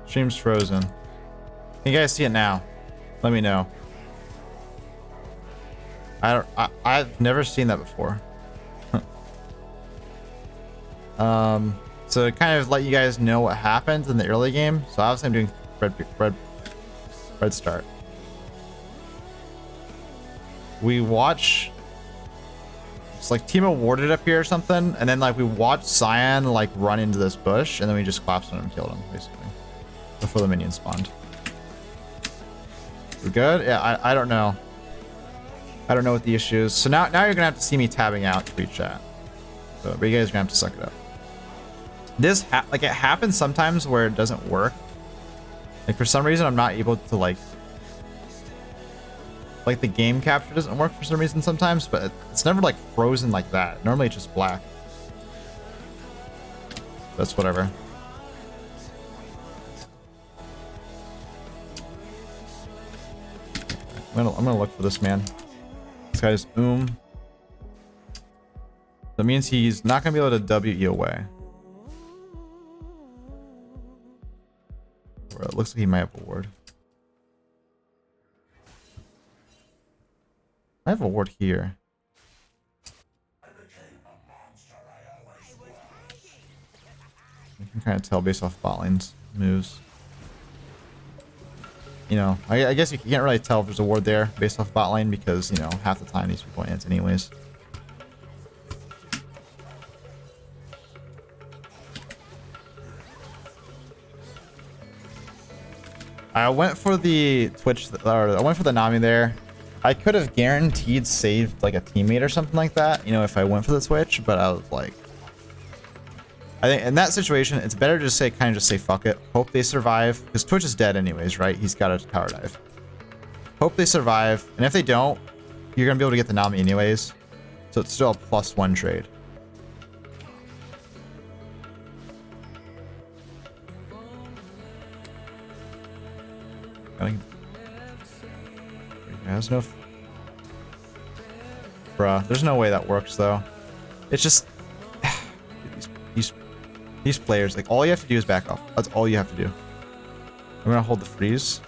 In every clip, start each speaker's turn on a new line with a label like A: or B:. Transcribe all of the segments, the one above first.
A: Stream's frozen. Can you guys see it now? Let me know. I've never seen that before. So to kind of let you guys know what happens in the early game. So obviously I'm doing red start. We watch, it's like team awarded up here or something, and then like we watch Cyan like run into this bush, and then we just collapsed on him and killed him basically before the minions spawned. We're good? Yeah, I don't know. I don't know what the issue is. So now you're gonna have to see me tabbing out to read chat. So, but you guys are gonna have to suck it up. This like it happens sometimes where it doesn't work. Like for some reason I'm not able to like the game capture doesn't work for some reason sometimes, but it's never like frozen like that. Normally it's just black. That's whatever. I'm gonna look for this man. This guy's That means he's not gonna be able to W-E away. Or it looks like he might have a ward. I have a ward here. You can kind of tell based off bot lane's moves. You know, I guess you can't really tell if there's a ward there based off bot lane because, you know, half the time these people ants anyways. I went for the Twitch, or I went for the Nami there. I could have guaranteed saved like a teammate or something like that, you know, if I went for the Twitch, but I was like, I think in that situation, it's better to just say, kind of just say, fuck it. Hope they survive, because Twitch is dead anyways, right? He's got a tower dive. Hope they survive, and if they don't, you're gonna be able to get the Nami anyways. So it's still a +1 trade. Has no. Bruh, there's no way that works though. It's just these players, like all you have to do is back off. That's all you have to do. I'm gonna hold the freeze.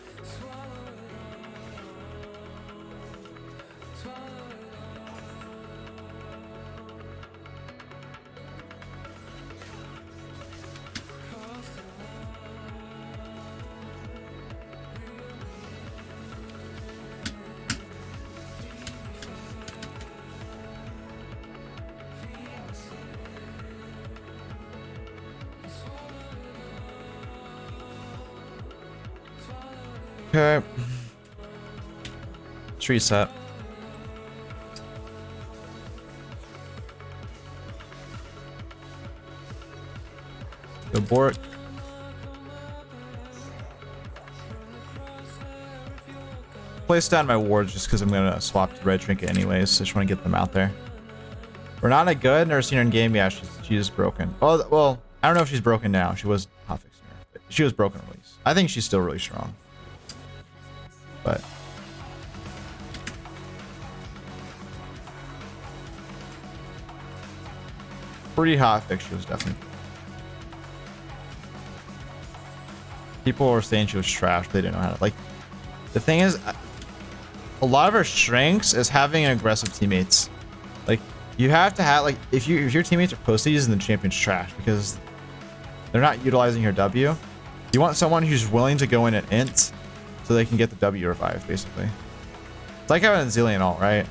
A: Okay. Let's reset. Abort. Place down my wards just because I'm gonna swap to red trinket anyways. So I just want to get them out there. We're not a good. Never seen her in game. Yeah, she's broken. Oh well, I don't know if she's broken now. She was hot fixing her. She was broken at least. I think she's still really strong. But pretty hot fix. She was definitely. People were saying she was trash. They didn't know how to like. The thing is, a lot of her strengths is having aggressive teammates. Like you have to have like if your teammates are pussies and the champion's trash because they're not utilizing your W. You want someone who's willing to go in at int. So they can get the W revive, basically. It's like having a Zillion ult, right?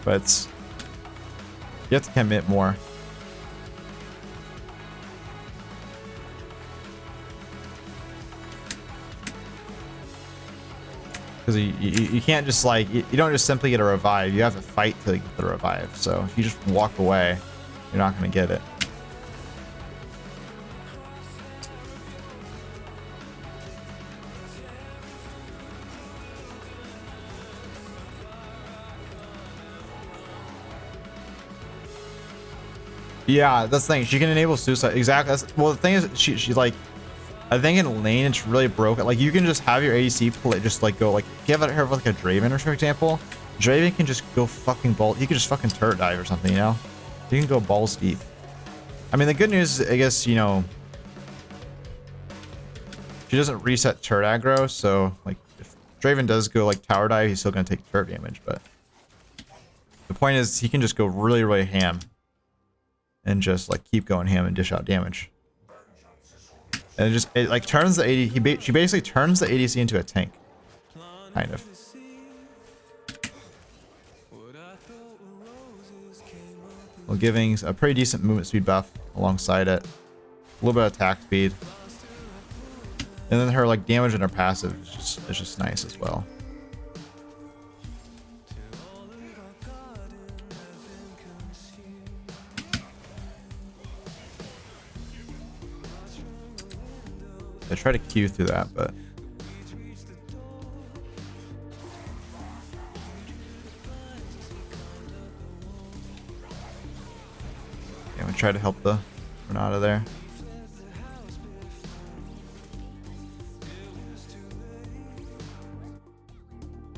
A: But it's, you have to commit more. Because you can't just like, you don't just simply get a revive. You have to fight to get the revive. So if you just walk away, you're not going to get it. Yeah, that's the thing. She can enable suicide. Exactly. Well, the thing is, she's like, I think in lane it's really broken. Like you can just have your ADC play, just like go like if you have her with like a Draven or for example, Draven can just go fucking ball. He could just fucking turret dive or something, you know. You can go balls deep. I mean, the good news is, I guess, you know, She doesn't reset turret aggro, so like if Draven does go like tower dive, he's still gonna take turret damage, but the point is he can just go really, really ham and just like keep going ham and dish out damage. And it like turns the AD, she basically turns the ADC into a tank. Kind of. While giving a pretty decent movement speed buff alongside it. A little bit of attack speed. And then her like damage and her passive is just nice as well. I try to Q through that, but yeah, I'm gonna try to help the Renata there.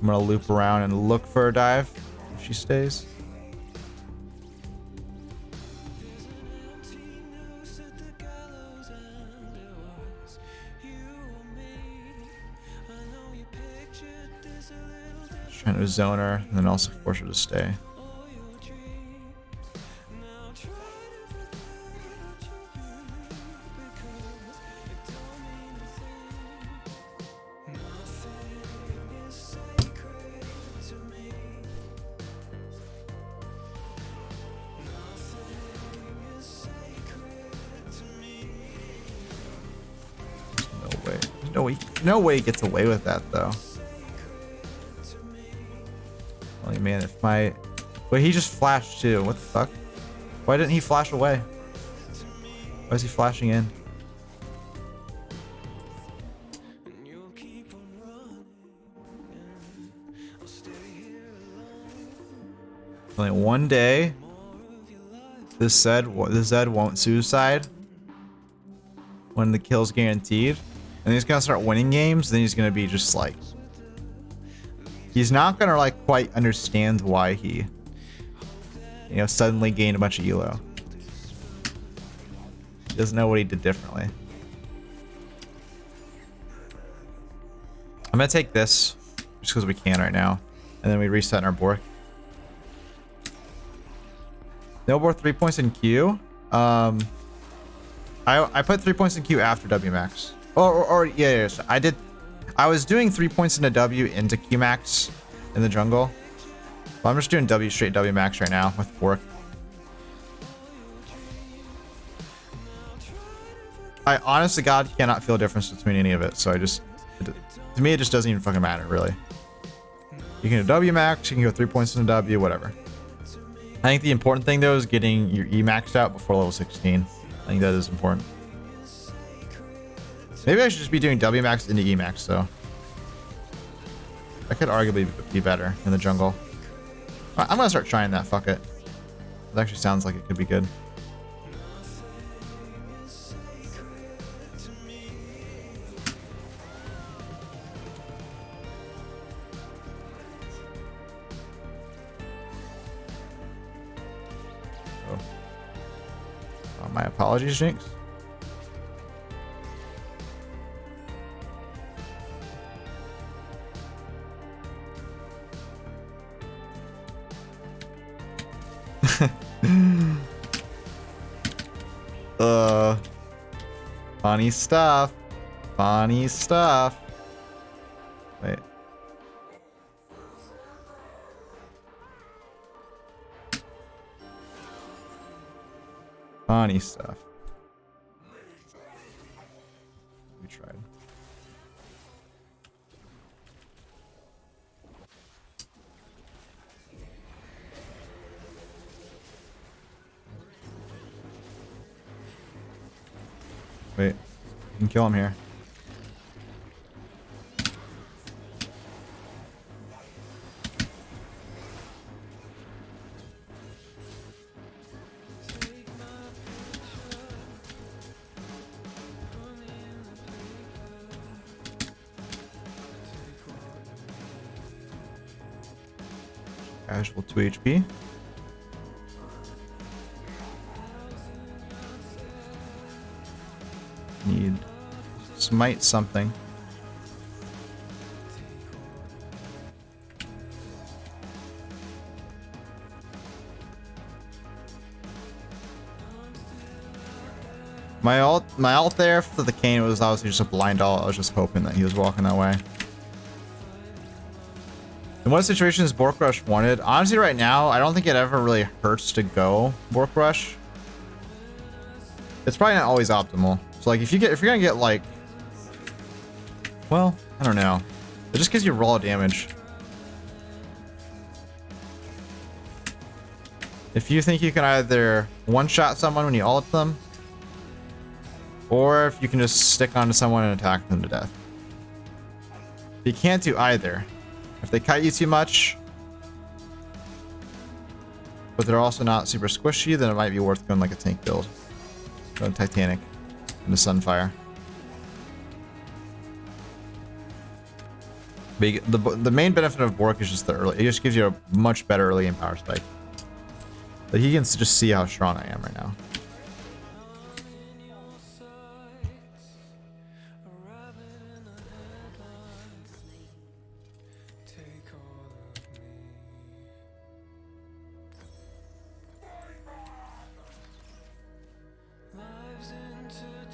A: I'm gonna loop around and look for a dive if she stays. Just trying to zone her and then also force her to stay. No way he gets away with that though. Holy man, if my... Wait, he just flashed too. What the fuck? Why didn't he flash away? Why is he flashing in? Only one day. This Zed won't suicide when the kill's guaranteed. And he's gonna start winning games, then he's gonna be just like... He's not gonna like quite understand why he, you know, suddenly gained a bunch of elo. He doesn't know what he did differently. I'm gonna take this, just because we can right now. And then we reset in our Bork. No more 3 points in Q. I put 3 points in Q after W max. Yeah, so I was doing 3 points into W into Q max in the jungle. But I'm just doing W straight W max right now with Bork. I honestly God cannot feel a difference between any of it, so to me it just doesn't even fucking matter really. You can do W max, you can go 3 points into W, whatever. I think the important thing though is getting your E maxed out before level 16. I think that is important. Maybe I should just be doing W max into E max though. That could arguably be better in the jungle. I'm gonna start trying that, fuck it. It actually sounds like it could be good. My apologies, Jinx. Funny stuff. Funny stuff. Wait. Funny stuff. We tried. Wait, you can kill him here. Casual 2 HP. Need smite something. My ult there for the cane was obviously just a blind ult. I was just hoping that he was walking that way. In what situation is Bork Rush wanted? Honestly, right now, I don't think it ever really hurts to go Bork Rush. It's probably not always optimal. So like if you're gonna get like, well, I don't know. It just gives you raw damage. If you think you can either one-shot someone when you ult them, or if you can just stick onto someone and attack them to death. You can't do either. If they kite you too much, but they're also not super squishy, then it might be worth going like a tank build. Go Titanic into Sunfire. The main benefit of Bork is just the early. It just gives you a much better early game power spike. Like he can just see how strong I am right now.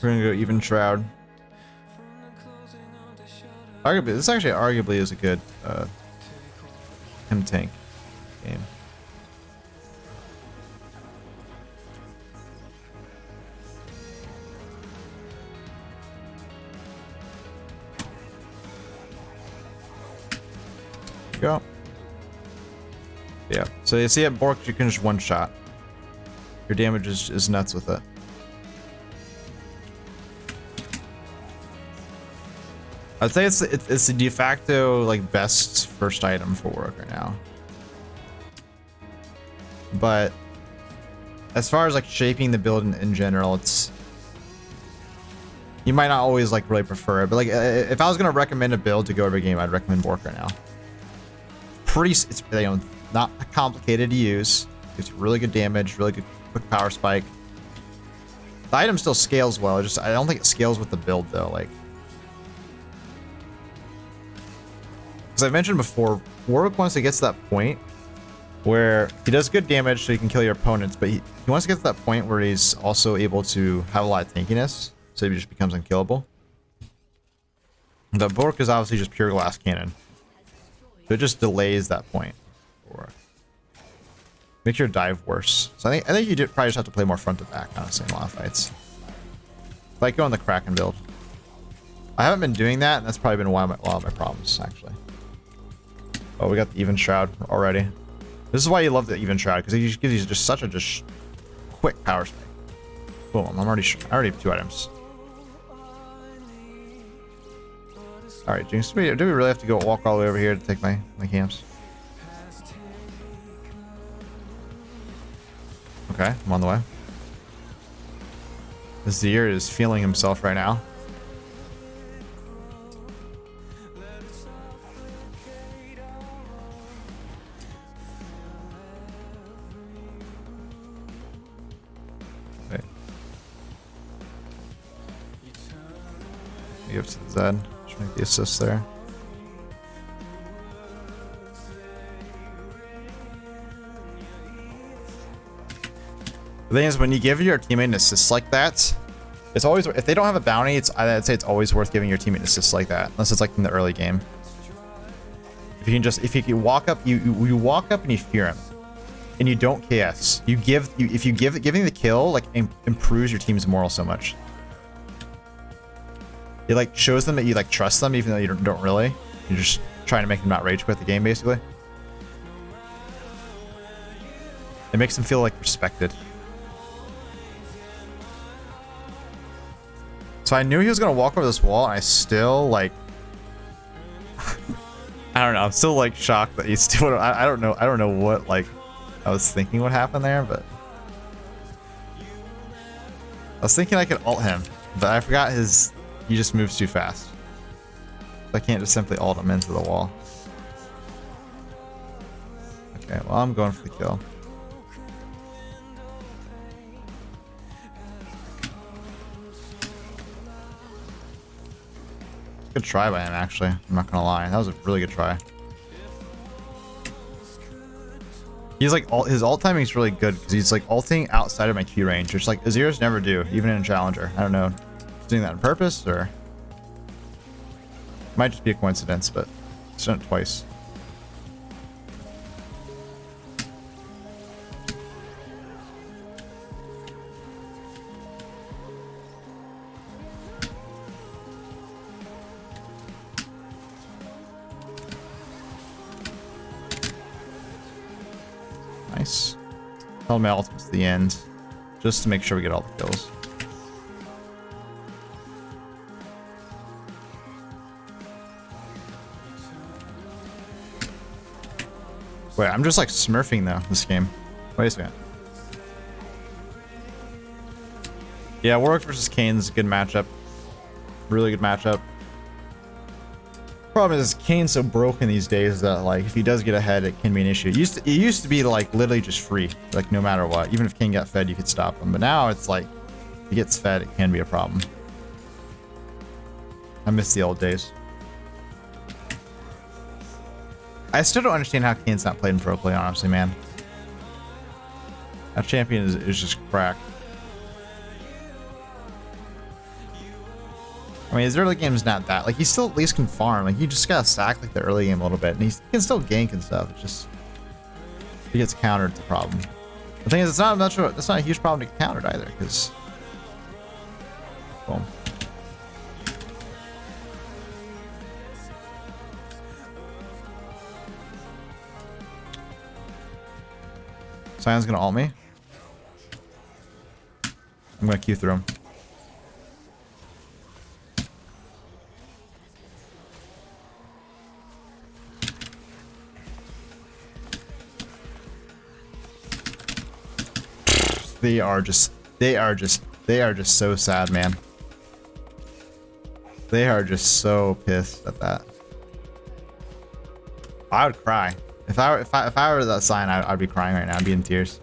A: We're gonna go even Shroud. Arguably, this actually arguably is a good him tank game. Go. Yeah. So you see at Bork, you can just one shot. Your damage is nuts with it. I'd say it's the de facto like best first item for Warwick right now. But as far as like shaping the build in general, it's you might not always like really prefer it. But like if I was gonna recommend a build to go every game, I'd recommend Bork right now. It's you know, not complicated to use. Gives you really good damage, really good quick power spike. The item still scales well. I don't think it scales with the build though. Like. As I mentioned before, Warwick wants to get to that point where he does good damage so he can kill your opponents, but he wants to get to that point where he's also able to have a lot of tankiness, so he just becomes unkillable. The Bork is obviously just pure glass cannon, so it just delays that point. Or makes your dive worse. So I think you probably just have to play more front to back, honestly, in a lot of fights. Like go on the Kraken build. I haven't been doing that, and that's probably been one of my problems, actually. Oh, we got the even Shroud already. This is why you love the even Shroud, because it just gives you just such a quick power spike. Boom! I already have 2 items. All right, Jinx. Do we really have to go walk all the way over here to take my camps? Okay, I'm on the way. The Zir is feeling himself right now. Give to the Zed. Just make the assist there. The thing is, when you give your teammate an assist like that, it's always, if they don't have a bounty, I'd say it's always worth giving your teammate an assist like that, unless it's like in the early game. If you can walk up, you walk up and you fear him, and you don't KS. Giving the kill like improves your team's morale so much. It like shows them that you like trust them, even though you don't really. You're just trying to make them not rage quit the game, basically. It makes them feel like respected. So I knew he was gonna walk over this wall, and I still like. I don't know. I'm still like shocked that he still. I don't know. I don't know what like I was thinking would happen there, but I was thinking I could ult him, but I forgot his. He just moves too fast. I can't just simply ult him into the wall. Okay, well, I'm going for the kill. Good try by him, actually. I'm not gonna lie. That was a really good try. He's like, his ult timing is really good because he's like ulting outside of my Q range, which like Azirs never do, even in a challenger. I don't know. He's doing that on purpose or might just be a coincidence, but he's done it twice. Nice. Held my ultimate to the end, just to make sure we get all the kills. Wait, I'm just like smurfing though this game. Wait a second. Yeah, Warwick versus Kane's a good matchup. Really good matchup. Problem is Kane's so broken these days that like if he does get ahead, it can be an issue. It used to be like literally just free, like no matter what. Even if Kane got fed, you could stop him. But now it's like if he gets fed, it can be a problem. I miss the old days. I still don't understand how Kane's not played in pro play, honestly, man. That champion is just cracked. I mean, his early game is not that. Like, he still at least can farm. Like, you just gotta sack, like, the early game a little bit. And he can still gank and stuff. It's just... if he gets countered, it's a problem. The thing is, it's not much of a, that's not a huge problem to get countered either, because... boom. Sion's gonna ult me. I'm gonna Q through him. They are just so sad, man. They are just so pissed at that. I would cry. If I were that Sion, I'd be crying right now. I'd be in tears.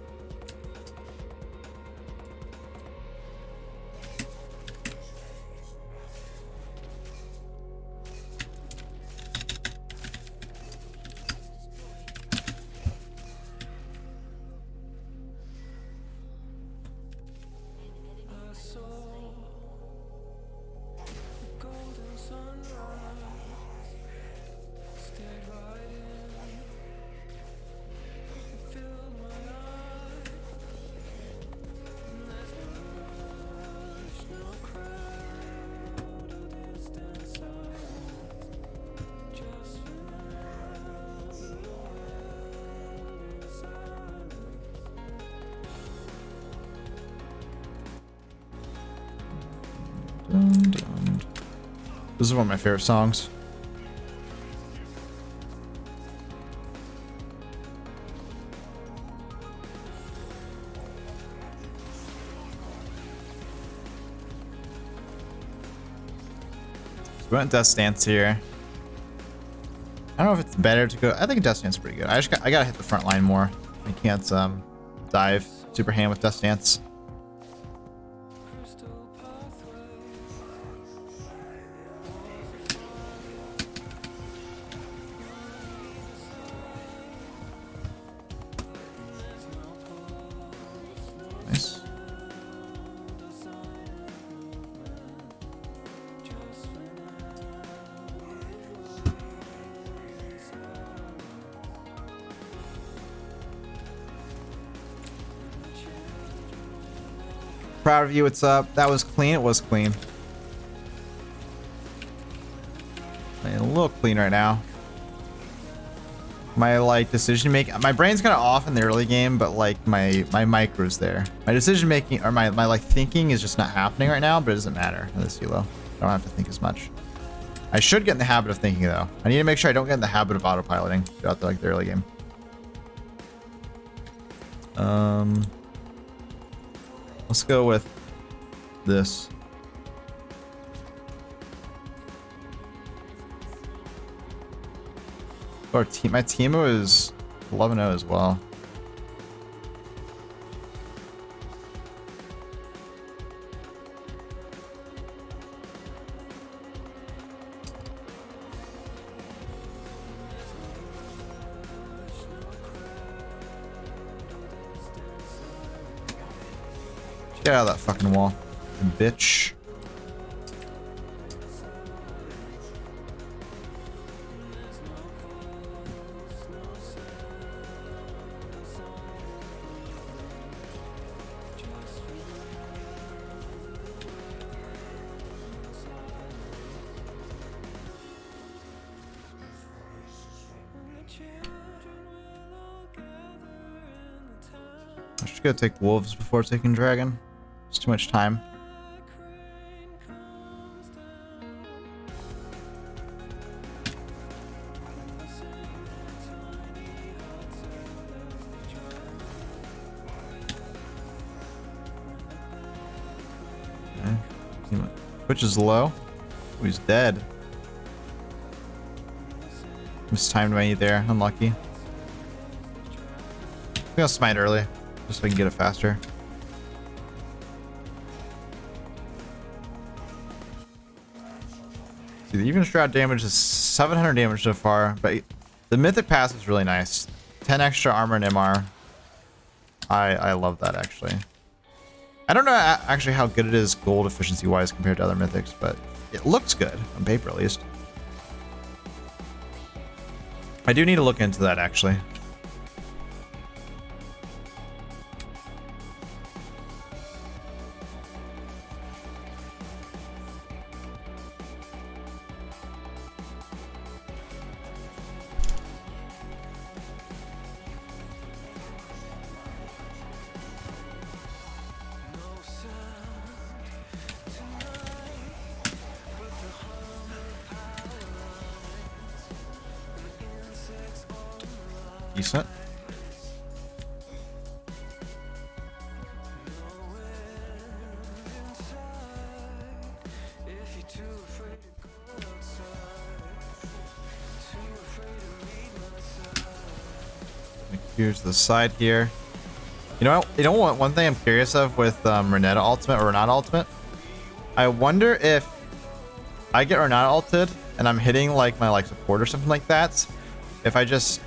A: This is one of my favorite songs. So we went Death Stance here. I don't know if it's better to go. I think Death Stance is pretty good. I gotta hit the front line more. I can't dive super hand with Death Stance. Proud of you. What's up? That was clean. It was clean. Playing a little clean right now. My like decision making. My brain's kind of off in the early game, but like my micro's there. My decision making or my like thinking is just not happening right now. But it doesn't matter in this elo. I don't have to think as much. I should get in the habit of thinking though. I need to make sure I don't get in the habit of autopiloting throughout the, like the early game. Let's go with this. Our team, my Teemo is 11-0 as well. Get out of that fucking wall, bitch. I should go take wolves before taking dragon. It's too much time. Okay. Twitch is low. Oh, he's dead. Mistimed my E there. Unlucky. I'm gonna smite early, just so I can get it faster. See, the even strat damage is 700 damage so far, but the mythic pass is really nice. 10 extra armor and MR. I love that, actually. I don't know actually how good it is gold efficiency wise compared to other mythics, but it looks good on paper at least. I do need to look into that actually. Decent. Here's the side here. You know what? One thing I'm curious of with Renata ultimate or Renata ultimate, I wonder if I get Renata ulted and I'm hitting like my support or something like that. If I'm just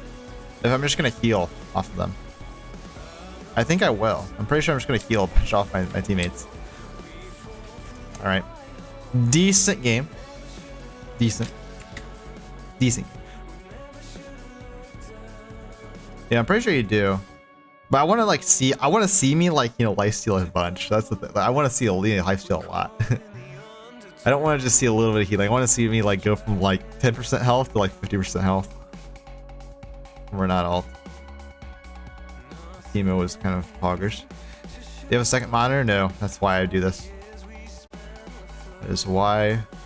A: gonna heal off of them. I think I will. I'm pretty sure I'm just gonna heal a bunch off my teammates. All right, decent game. Decent. Yeah, I'm pretty sure you do. But I want to see me lifesteal a bunch. That's the thing. I want to see a lifesteal a lot. I don't want to just see a little bit of healing. I want to see me go from 10% health to 50% health. We're not all. Teemo was kind of poggers. Do you have a second monitor? No, that's why I do this. That is why